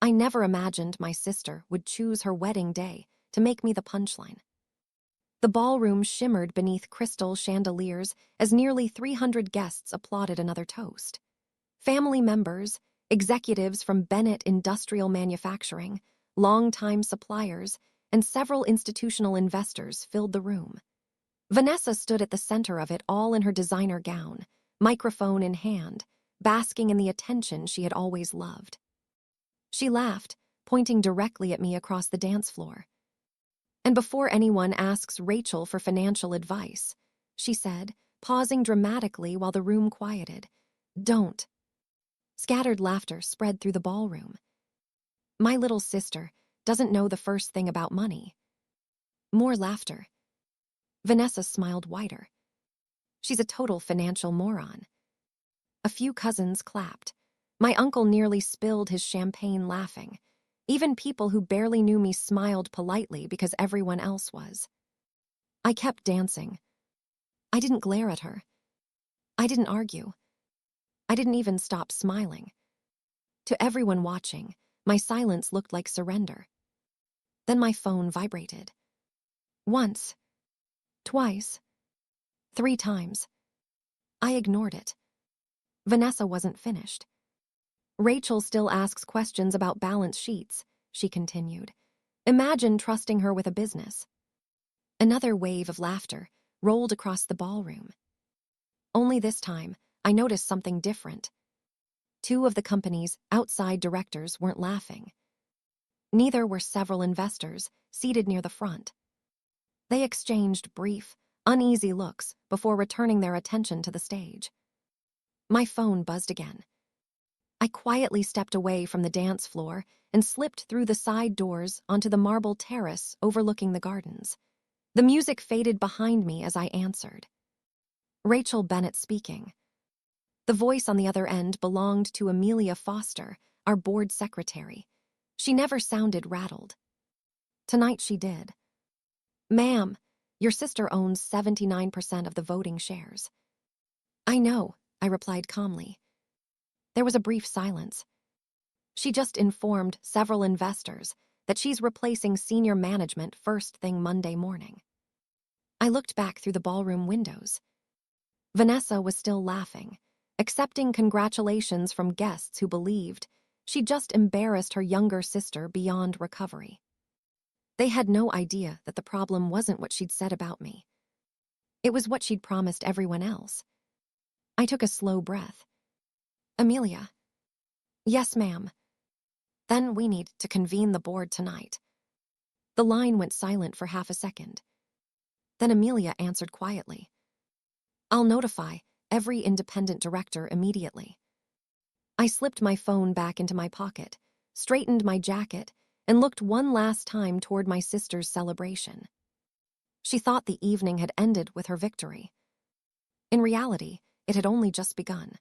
I never imagined my sister would choose her wedding day to make me the punchline. The ballroom shimmered beneath crystal chandeliers as nearly 300 guests applauded another toast. Family members, executives from Bennett Industrial Manufacturing, longtime suppliers, and several institutional investors filled the room. Vanessa stood at the center of it all in her designer gown, microphone in hand, basking in the attention she had always loved. She laughed, pointing directly at me across the dance floor. And before anyone asks Rachel for financial advice, she said, pausing dramatically while the room quieted, "Don't." Scattered laughter spread through the ballroom. My little sister doesn't know the first thing about money. More laughter. Vanessa smiled wider. She's a total financial moron. A few cousins clapped. My uncle nearly spilled his champagne laughing. Even people who barely knew me smiled politely because everyone else was. I kept dancing. I didn't glare at her. I didn't argue. I didn't even stop smiling. To everyone watching, my silence looked like surrender. Then my phone vibrated. Once. Twice. 3 times. I ignored it. Vanessa wasn't finished. "Rachel still asks questions about balance sheets," she continued. "Imagine trusting her with a business." Another wave of laughter rolled across the ballroom. Only this time, I noticed something different. 2 of the company's outside directors weren't laughing. Neither were several investors seated near the front. They exchanged brief, uneasy looks before returning their attention to the stage. My phone buzzed again. I quietly stepped away from the dance floor and slipped through the side doors onto the marble terrace overlooking the gardens. The music faded behind me as I answered. Rachel Bennett speaking. The voice on the other end belonged to Amelia Foster, our board secretary. She never sounded rattled. Tonight she did. "Ma'am, your sister owns 79% of the voting shares." "I know," I replied calmly. There was a brief silence. "She just informed several investors that she's replacing senior management first thing Monday morning." I looked back through the ballroom windows. Vanessa was still laughing, accepting congratulations from guests who believed she'd just embarrassed her younger sister beyond recovery. They had no idea that the problem wasn't what she'd said about me. It was what she'd promised everyone else. I took a slow breath. "Amelia." "Yes, ma'am." "Then we need to convene the board tonight." The line went silent for half a second. Then Amelia answered quietly. "I'll notify every independent director immediately." I slipped my phone back into my pocket, straightened my jacket, and looked one last time toward my sister's celebration. She thought the evening had ended with her victory. In reality, it had only just begun.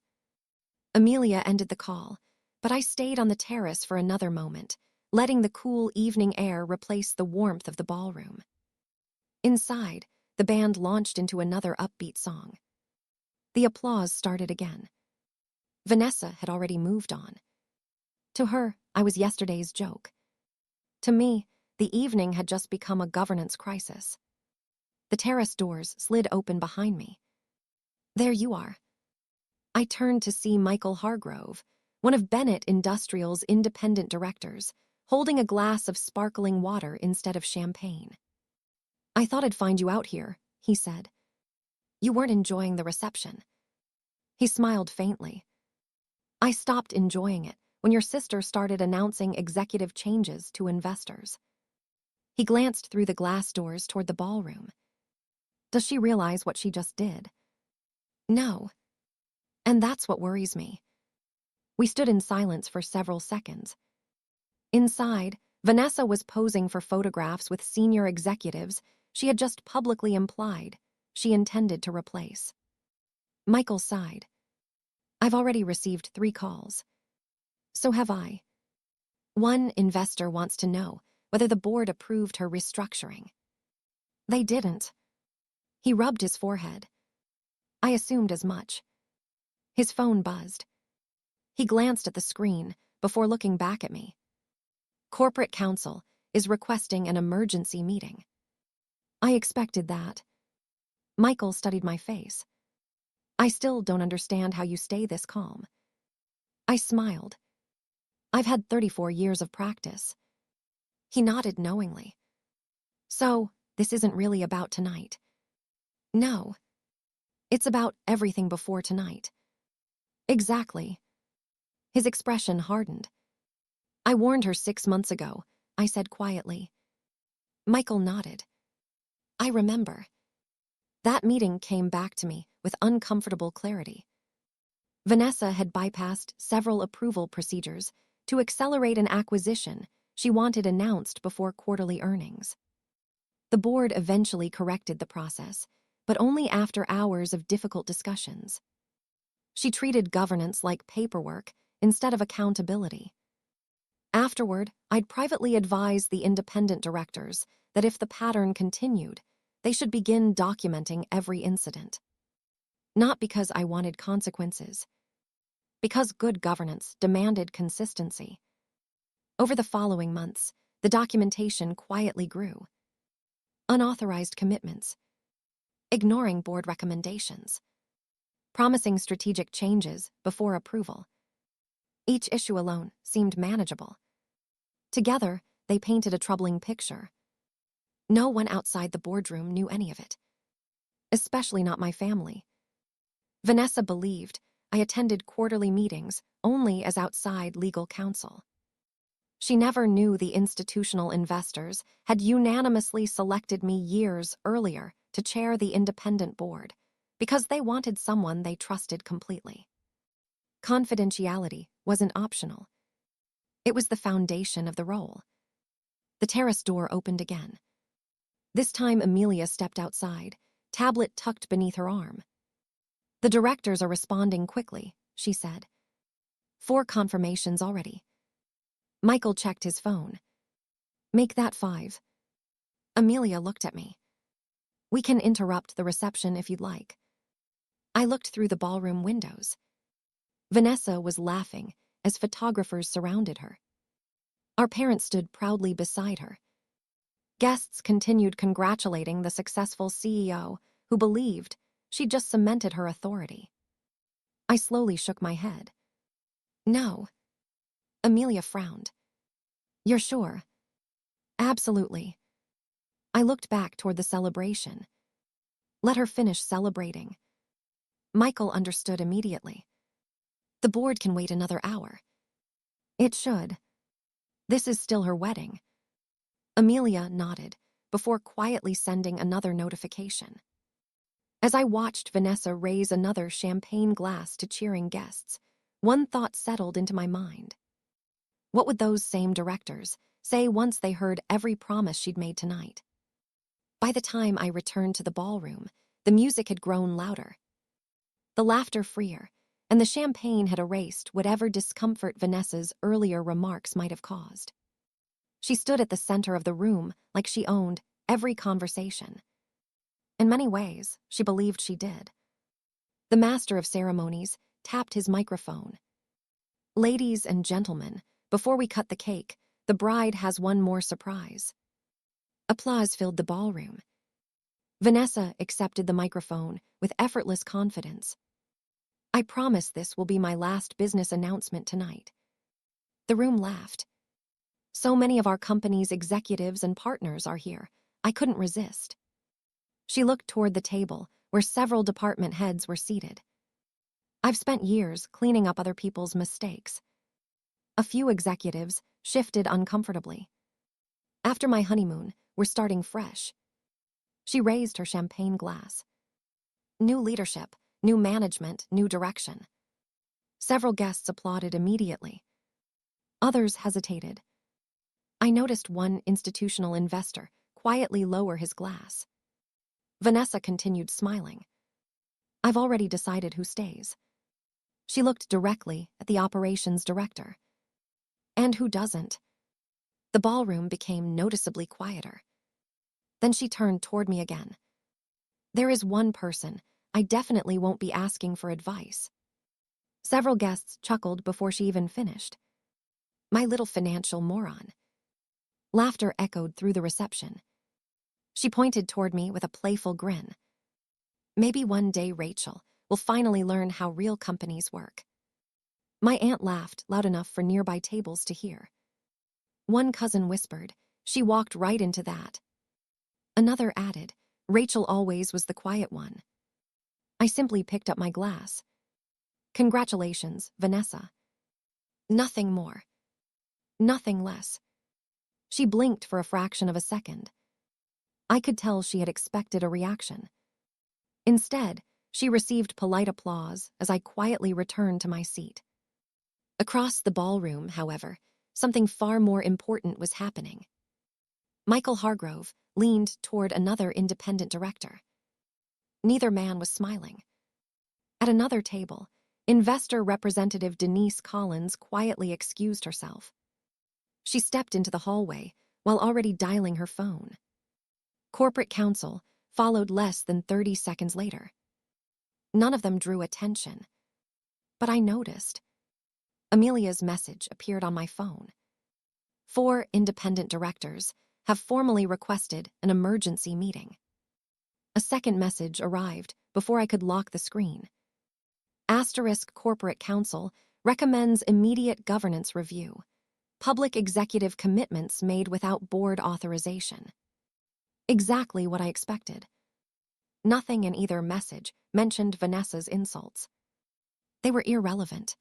Amelia ended the call, but I stayed on the terrace for another moment, letting the cool evening air replace the warmth of the ballroom. Inside, the band launched into another upbeat song. The applause started again. Vanessa had already moved on. To her, I was yesterday's joke. To me, the evening had just become a governance crisis. The terrace doors slid open behind me. "There you are." I turned to see Michael Hargrove, one of Bennett Industrial's independent directors, holding a glass of sparkling water instead of champagne. "I thought I'd find you out here," he said. "You weren't enjoying the reception." He smiled faintly. "I stopped enjoying it when your sister started announcing executive changes to investors." He glanced through the glass doors toward the ballroom. "Does she realize what she just did?" "No. And that's what worries me." We stood in silence for several seconds. Inside, Vanessa was posing for photographs with senior executives she had just publicly implied she intended to replace. Michael sighed. "I've already received 3 calls." "So have I." "One investor wants to know whether the board approved her restructuring." "They didn't." He rubbed his forehead. "I assumed as much." His phone buzzed. He glanced at the screen before looking back at me. Corporate counsel is requesting an emergency meeting. I expected that. Michael studied my face. I still don't understand how you stay this calm. I smiled. I've had 34 years of practice. He nodded knowingly. So, this isn't really about tonight. No. It's about everything before tonight. Exactly. His expression hardened. I warned her 6 months ago, I said quietly. Michael nodded. I remember. That meeting came back to me with uncomfortable clarity. Vanessa had bypassed several approval procedures to accelerate an acquisition she wanted announced before quarterly earnings. The board eventually corrected the process, but only after hours of difficult discussions. She treated governance like paperwork instead of accountability. Afterward, I'd privately advise the independent directors that if the pattern continued, they should begin documenting every incident. Not because I wanted consequences, because good governance demanded consistency. Over the following months, the documentation quietly grew. Unauthorized commitments, ignoring board recommendations, promising strategic changes before approval. Each issue alone seemed manageable. Together, they painted a troubling picture. No one outside the boardroom knew any of it, especially not my family. Vanessa believed I attended quarterly meetings only as outside legal counsel. She never knew the institutional investors had unanimously selected me years earlier to chair the independent board because they wanted someone they trusted completely. Confidentiality wasn't optional. It was the foundation of the role. The terrace door opened again. This time Amelia stepped outside, tablet tucked beneath her arm. The directors are responding quickly, she said. 4 confirmations already. Michael checked his phone. Make that 5. Amelia looked at me. We can interrupt the reception if you'd like. I looked through the ballroom windows. Vanessa was laughing as photographers surrounded her. Our parents stood proudly beside her. Guests continued congratulating the successful CEO who believed she'd just cemented her authority. I slowly shook my head. No. Amelia frowned. You're sure? Absolutely. I looked back toward the celebration. Let her finish celebrating. Michael understood immediately. The board can wait another hour. It should. This is still her wedding. Amelia nodded before quietly sending another notification. As I watched Vanessa raise another champagne glass to cheering guests, one thought settled into my mind. What would those same directors say once they heard every promise she'd made tonight? By the time I returned to the ballroom, the music had grown louder, the laughter freer, and the champagne had erased whatever discomfort Vanessa's earlier remarks might have caused. She stood at the center of the room like she owned every conversation. In many ways, she believed she did. The master of ceremonies tapped his microphone. Ladies and gentlemen, before we cut the cake, the bride has one more surprise. Applause filled the ballroom. Vanessa accepted the microphone with effortless confidence. I promise this will be my last business announcement tonight. The room laughed. So many of our company's executives and partners are here, I couldn't resist. She looked toward the table where several department heads were seated. I've spent years cleaning up other people's mistakes. A few executives shifted uncomfortably. After my honeymoon, we're starting fresh. She raised her champagne glass. New leadership, new management, new direction. Several guests applauded immediately. Others hesitated. I noticed one institutional investor quietly lower his glass. Vanessa continued smiling. I've already decided who stays. She looked directly at the operations director. And who doesn't? The ballroom became noticeably quieter. Then she turned toward me again. There is one person I definitely won't be asking for advice. Several guests chuckled before she even finished. My little financial moron. Laughter echoed through the reception. She pointed toward me with a playful grin. Maybe one day Rachel will finally learn how real companies work. My aunt laughed loud enough for nearby tables to hear. One cousin whispered, "She walked right into that." Another added, "Rachel always was the quiet one." I simply picked up my glass. "Congratulations, Vanessa." Nothing more. Nothing less. She blinked for a fraction of a second. I could tell she had expected a reaction. Instead, she received polite applause as I quietly returned to my seat. Across the ballroom, however, something far more important was happening. Michael Hargrove leaned toward another independent director. Neither man was smiling. At another table, investor representative Denise Collins quietly excused herself. She stepped into the hallway while already dialing her phone. Corporate counsel followed less than 30 seconds later. None of them drew attention. But I noticed. Amelia's message appeared on my phone. 4 independent directors have formally requested an emergency meeting. A second message arrived before I could lock the screen. Asterisk Corporate Counsel recommends immediate governance review. Public executive commitments made without board authorization. Exactly what I expected. Nothing in either message mentioned Vanessa's insults. They were irrelevant.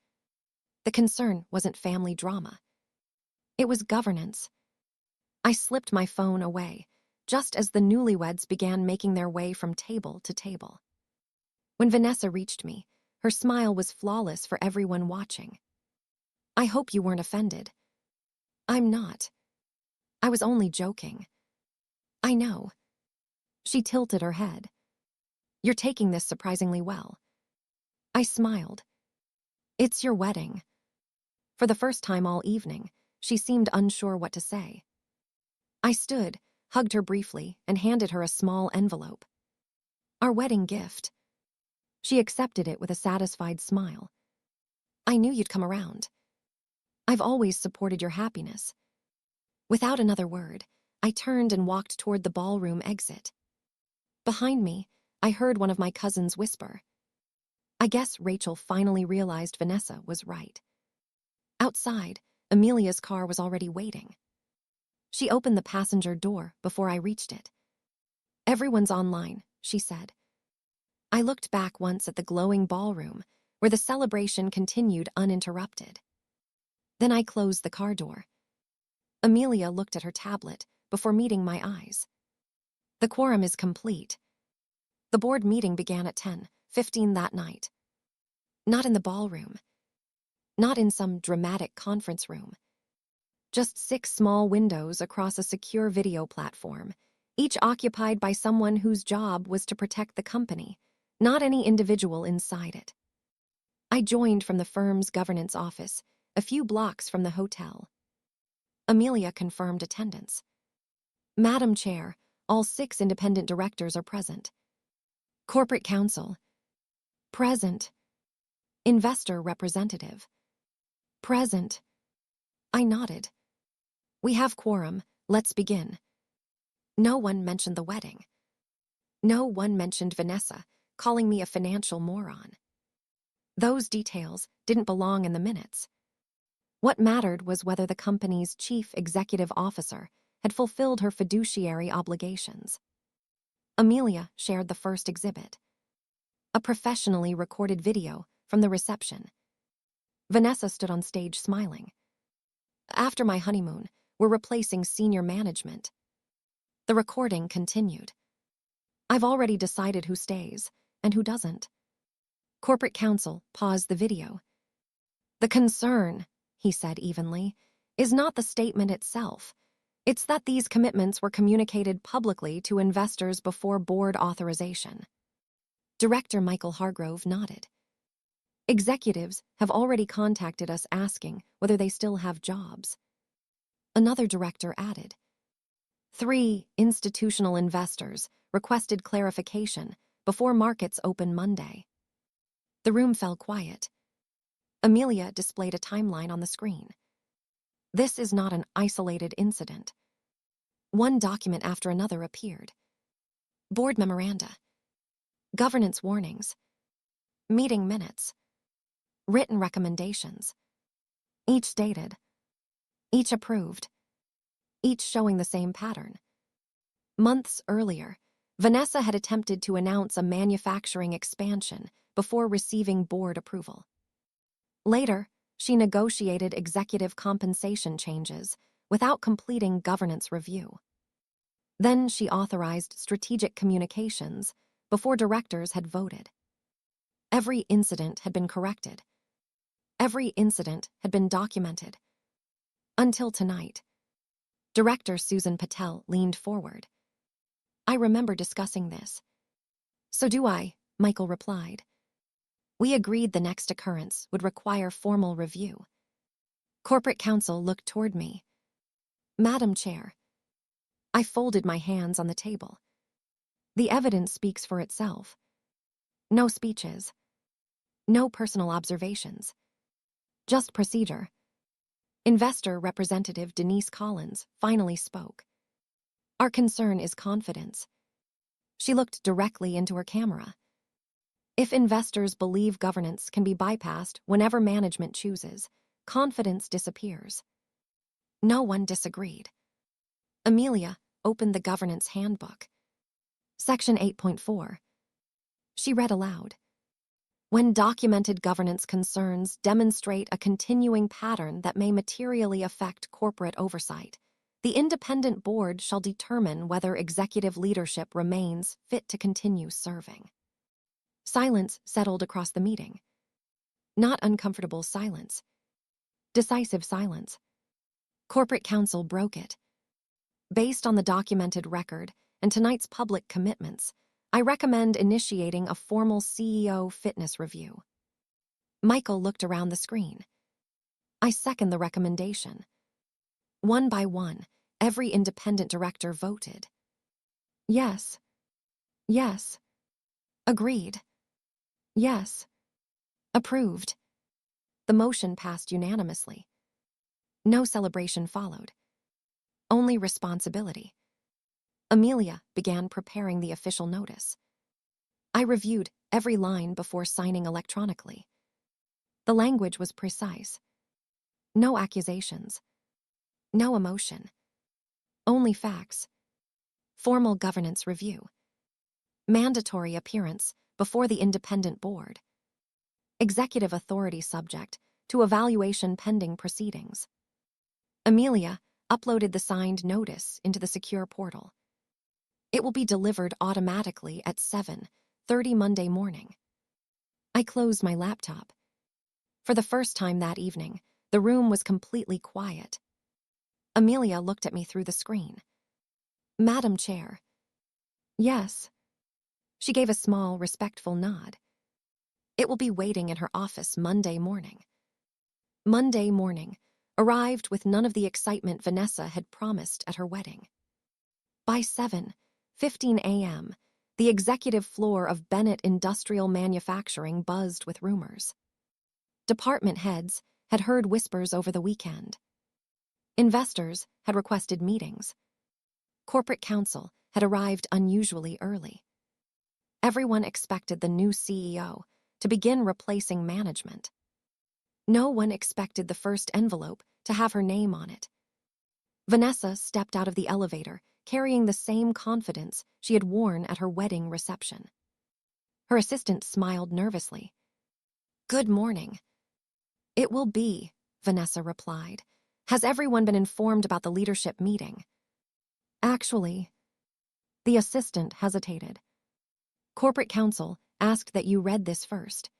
The concern wasn't family drama. It was governance. I slipped my phone away, just as the newlyweds began making their way from table to table. When Vanessa reached me, her smile was flawless for everyone watching. "I hope you weren't offended." "I'm not. I was only joking." "I know." She tilted her head. "You're taking this surprisingly well." I smiled. "It's your wedding." For the first time all evening, she seemed unsure what to say. I stood, hugged her briefly, and handed her a small envelope. "Our wedding gift." She accepted it with a satisfied smile. "I knew you'd come around. I've always supported your happiness." Without another word, I turned and walked toward the ballroom exit. Behind me, I heard one of my cousins whisper, "I guess Rachel finally realized Vanessa was right." Outside, Amelia's car was already waiting. She opened the passenger door before I reached it. "Everyone's online," she said. I looked back once at the glowing ballroom, where the celebration continued uninterrupted. Then I closed the car door. Amelia looked at her tablet before meeting my eyes. "The quorum is complete." The board meeting began at 10:15 that night. Not in the ballroom. Not in some dramatic conference room. Just 6 small windows across a secure video platform, each occupied by someone whose job was to protect the company, not any individual inside it. I joined from the firm's governance office, a few blocks from the hotel. Amelia confirmed attendance. "Madam Chair, all 6 independent directors are present." "Corporate counsel." "Present." "Investor representative." "Present." I nodded. "We have quorum, let's begin." No one mentioned the wedding. No one mentioned Vanessa calling me a financial moron. Those details didn't belong in the minutes. What mattered was whether the company's chief executive officer had fulfilled her fiduciary obligations. Amelia shared the first exhibit, a professionally recorded video from the reception. Vanessa stood on stage smiling. "After my honeymoon, we're replacing senior management." The recording continued. "I've already decided who stays and who doesn't." Corporate counsel paused the video. "The concern," he said evenly, "is not the statement itself. It's that these commitments were communicated publicly to investors before board authorization." Director Michael Hargrove nodded. "Executives have already contacted us asking whether they still have jobs." Another director added, "3 institutional investors requested clarification before markets open Monday." The room fell quiet. Amelia displayed a timeline on the screen. "This is not an isolated incident. One document after another appeared. Board memoranda, governance warnings, meeting minutes, written recommendations, each dated, each approved, each showing the same pattern. Months earlier, Vanessa had attempted to announce a manufacturing expansion before receiving board approval. Later, she negotiated executive compensation changes without completing governance review. Then she authorized strategic communications before directors had voted. Every incident had been corrected. Every incident had been documented. Until tonight. Director Susan Patel leaned forward. I remember discussing this. So do I, Michael replied. We agreed the next occurrence would require formal review. Corporate counsel looked toward me. Madam Chair. I folded my hands on the table. The evidence speaks for itself. No speeches. No personal observations. Just procedure. Investor representative Denise Collins finally spoke. Our concern is confidence. She looked directly into her camera. If investors believe governance can be bypassed whenever management chooses, confidence disappears. No one disagreed. Amelia opened the governance handbook. Section 8.4. She read aloud. When documented governance concerns demonstrate a continuing pattern that may materially affect corporate oversight, the independent board shall determine whether executive leadership remains fit to continue serving. Silence settled across the meeting. Not uncomfortable silence. Decisive silence. Corporate counsel broke it. Based on the documented record and tonight's public commitments, I recommend initiating a formal CEO fitness review. Michael looked around the screen. I second the recommendation. One by one, every independent director voted. Yes. Yes. Agreed. Yes. Approved. The motion passed unanimously. No celebration followed. Only responsibility. Amelia began preparing the official notice. I reviewed every line before signing electronically. The language was precise. No accusations. No emotion. Only facts. Formal governance review. Mandatory appearance before the independent board. Executive authority subject to evaluation pending proceedings. Amelia uploaded the signed notice into the secure portal. It will be delivered automatically at 7:30 Monday morning. I closed my laptop. For the first time that evening, the room was completely quiet. Amelia looked at me through the screen. Madam Chair. Yes. She gave a small, respectful nod. It will be waiting in her office Monday morning. Monday morning arrived with none of the excitement Vanessa had promised at her wedding. By 7:15 a.m., the executive floor of Bennett Industrial Manufacturing buzzed with rumors. Department heads had heard whispers over the weekend. Investors had requested meetings. Corporate counsel had arrived unusually early. Everyone expected the new CEO to begin replacing management. No one expected the first envelope to have her name on it. Vanessa stepped out of the elevator, carrying the same confidence she had worn at her wedding reception. Her assistant smiled nervously. Good morning. It will be, Vanessa replied. Has everyone been informed about the leadership meeting? Actually, the assistant hesitated. Corporate counsel asked that you read this first.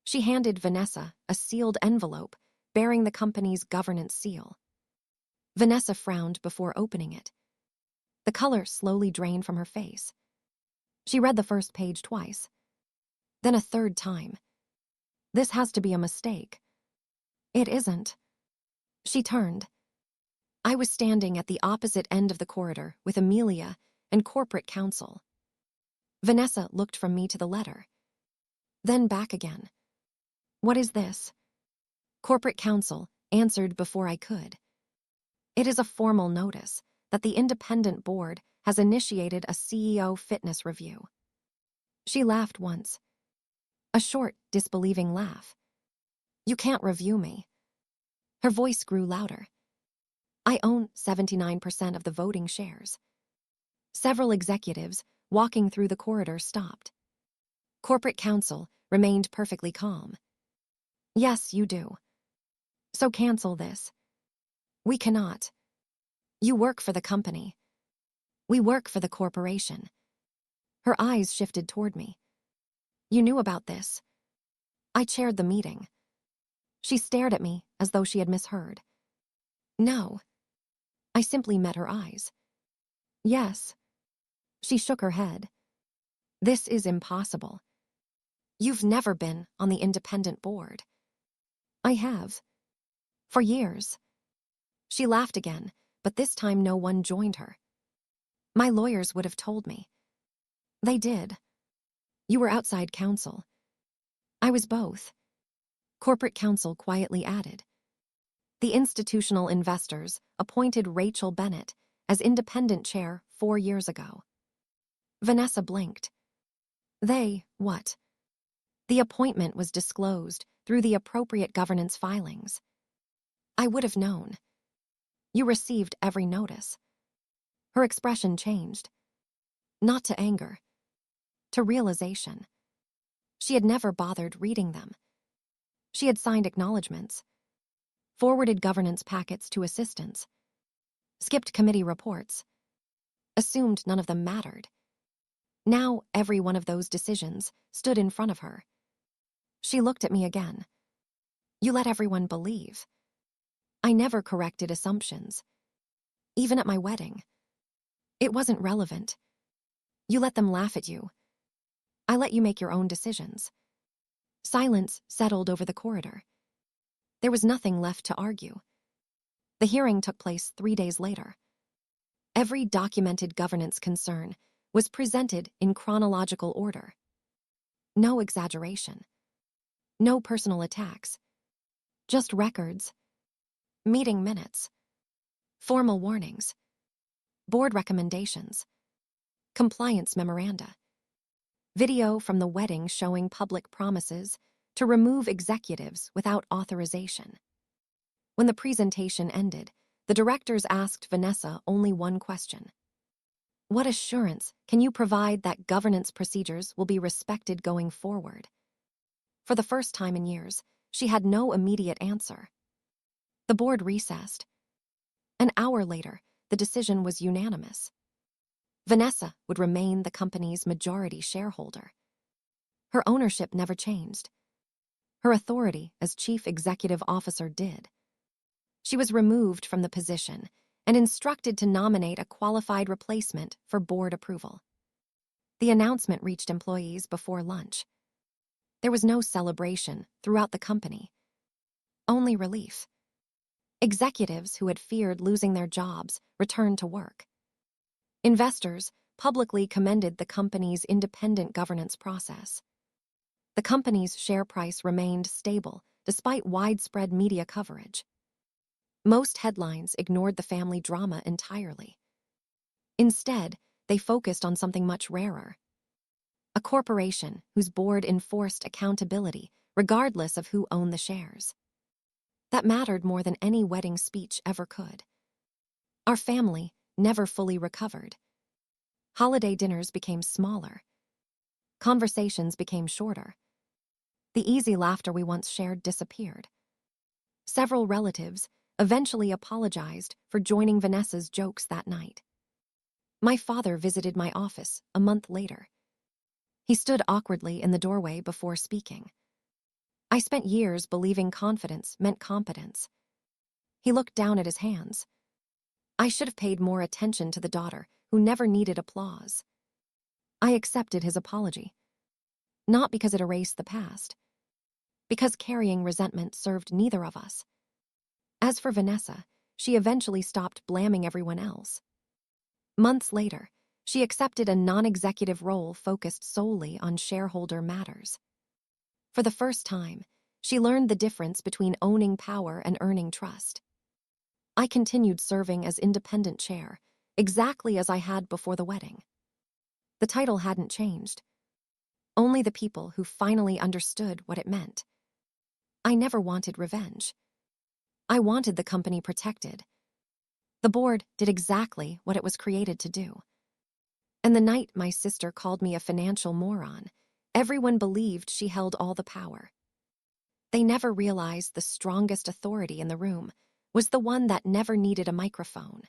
She handed Vanessa a sealed envelope bearing the company's governance seal. Vanessa frowned before opening it. The color slowly drained from her face. She read the first page twice, then a third time. This has to be a mistake. It isn't. She turned. I was standing at the opposite end of the corridor with Amelia and corporate counsel. Vanessa looked from me to the letter, then back again. What is this? Corporate counsel answered before I could. It is a formal notice that the independent board has initiated a CEO fitness review. She laughed once. A short, disbelieving laugh. You can't review me. Her voice grew louder. I own 79% of the voting shares. Several executives walking through the corridor stopped. Corporate counsel remained perfectly calm. Yes, you do. So cancel this. We cannot. You work for the company. We work for the corporation. Her eyes shifted toward me. You knew about this. I chaired the meeting. She stared at me as though she had misheard. No. I simply met her eyes. Yes. She shook her head. This is impossible. You've never been on the independent board. I have. For years. She laughed again, but this time no one joined her. My lawyers would have told me. They did. You were outside counsel. I was both. Corporate counsel quietly added. The institutional investors appointed Rachel Bennett as independent chair 4 years ago. Vanessa blinked. They, what? The appointment was disclosed through the appropriate governance filings. I would have known. You received every notice. Her expression changed. Not to anger. To realization. She had never bothered reading them. She had signed acknowledgments, forwarded governance packets to assistants, skipped committee reports, assumed none of them mattered. Now every one of those decisions stood in front of her. She looked at me again. You let everyone believe. I never corrected assumptions. Even at my wedding. It wasn't relevant. You let them laugh at you. I let you make your own decisions. Silence settled over the corridor. There was nothing left to argue. The hearing took place 3 days later. Every documented governance concern was presented in chronological order. No exaggeration. No personal attacks. Just records. Meeting minutes. Formal warnings. Board recommendations. Compliance memoranda. Video from the wedding showing public promises to remove executives without authorization. When the presentation ended, the directors asked Vanessa only one question. What assurance can you provide that governance procedures will be respected going forward? For the first time in years, she had no immediate answer. The board recessed. An hour later, the decision was unanimous. Vanessa would remain the company's majority shareholder. Her ownership never changed. Her authority as chief executive officer did. She was removed from the position and instructed to nominate a qualified replacement for board approval. The announcement reached employees before lunch. There was no celebration throughout the company. Only relief. Executives who had feared losing their jobs returned to work. Investors publicly commended the company's independent governance process. The company's share price remained stable despite widespread media coverage. Most headlines ignored the family drama entirely. Instead, they focused on something much rarer. A corporation whose board enforced accountability regardless of who owned the shares. That mattered more than any wedding speech ever could. Our family never fully recovered. Holiday dinners became smaller. Conversations became shorter. The easy laughter we once shared disappeared. Several relatives eventually apologized for joining Vanessa's jokes that night. My father visited my office a month later. He stood awkwardly in the doorway before speaking. I spent years believing confidence meant competence. He looked down at his hands. I should have paid more attention to the daughter who never needed applause. I accepted his apology. Not because it erased the past. Because carrying resentment served neither of us. As for Vanessa, she eventually stopped blaming everyone else. Months later, she accepted a non-executive role focused solely on shareholder matters. For the first time, she learned the difference between owning power and earning trust. I continued serving as independent chair, exactly as I had before the wedding. The title hadn't changed. Only the people who finally understood what it meant. I never wanted revenge. I wanted the company protected. The board did exactly what it was created to do. And the night my sister called me a financial moron, everyone believed she held all the power. They never realized the strongest authority in the room was the one that never needed a microphone.